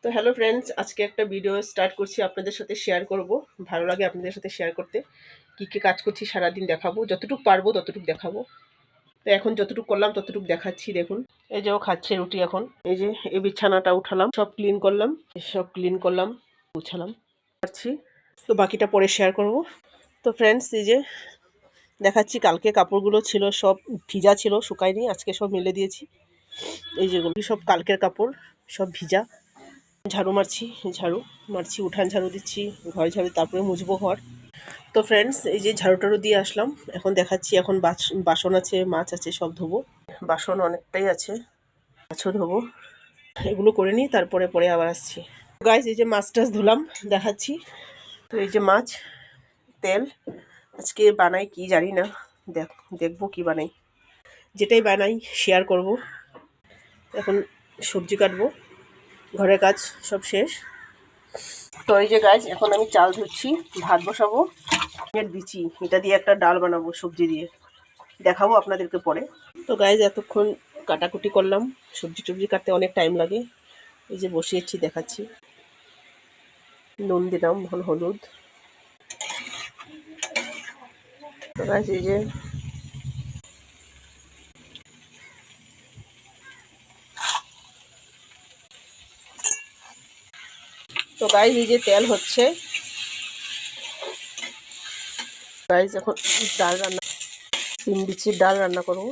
তো hello friends, আজকে একটা ভিডিও স্টার্ট করছি, আপনাদের সাথে শেয়ার করব। ভালো লাগে আপনাদের সাথে শেয়ার করতে। কী কী কাজ করছি সারাদিন দেখাবো, যতটুকু পারবো ততটুকু দেখাবো। তো এখন যতটুকু করলাম ততটুকু দেখাচ্ছি। দেখুন, এই যে ও খাচ্ছে রুটি। এখন এই যে এই বিছানাটা উঠালাম, সব ক্লিন করলাম, গুছালাম পারছি। তো বাকিটা পরে শেয়ার করব। তো ফ্রেন্ডস, এই যে দেখাচ্ছি, কালকে কাপড়গুলো ছিল সব ভিজা ছিল, শুকায়নি, আজকে সব মেলে দিয়েছি। এই যেগুলো সব কালকের কাপড়, সব ভিজা। ঝাড়ু মারছি, উঠান ঝাড়ু দিচ্ছি, ঘর ঝাড়ু, তারপরে মুছবো ঘর। তো ফ্রেন্ডস, এই যে ঝাড়ু টাড়ু দিয়ে আসলাম, এখন দেখাচ্ছি। এখন বাসন আছে, মাছ আছে, সব ধোবো। বাসন অনেকটাই আছে, মাছও ধোবো। এগুলো করে নিই, তারপরে পরে আবার আসছি। গাইস, এই যে মাছ টাছ ধুলাম, দেখাচ্ছি। তো এই যে মাছ, তেল। আজকে বানাই কি জানি না, দেখবো কি বানাই। যেটাই বানাই শেয়ার করব। এখন সবজি কাটবো, ঘরের কাজ সব শেষ। তো এই যে গাইস, এখন আমি চাল ধুচ্ছি, ভাত বসাবো। এর বিচি, এটা দিয়ে একটা ডাল বানাবো সবজি দিয়ে, দেখাবো আপনাদেরকে পরে। তো গাইস, এতক্ষণ কাটাকুটি করলাম। সবজি টবজি কাটতে অনেক টাইম লাগে। এই যে বসিয়েছি, দেখাচ্ছি। নুন দিলাম, হলুদ। তো গাইস, এই যে এই যে তেল হচ্ছে। গাইস, এখন ডাল রান্না, সিম বিচির ডাল রান্না করবো।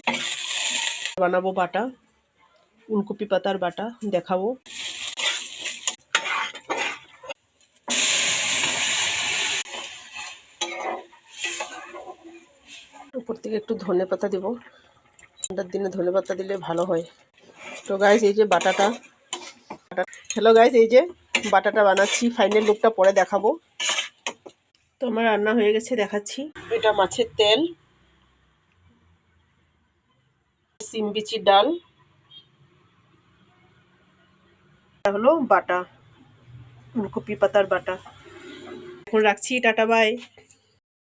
বানাবো বাটা, ফুলকপি পাতার বাটা, দেখাবো। উপর থেকে একটু ধনে পাতা দিব, ঠান্ডার দিনে ধনে পাতা দিলে ভালো হয়। তো গাইস, এই যে বাটাটা, হ্যালো গাইস, এই যে বাটাটা বানাচ্ছি, ফাইনাল লুকটা পরে দেখাবো। তো আমার রান্না হয়ে গেছে, দেখাচ্ছি। এটা মাছের তেল, সিম বিচির ডাল, এটা হলো বাটা, ফুলকপি পাতার বাটা। এখন রাখছি, টাটা বাই।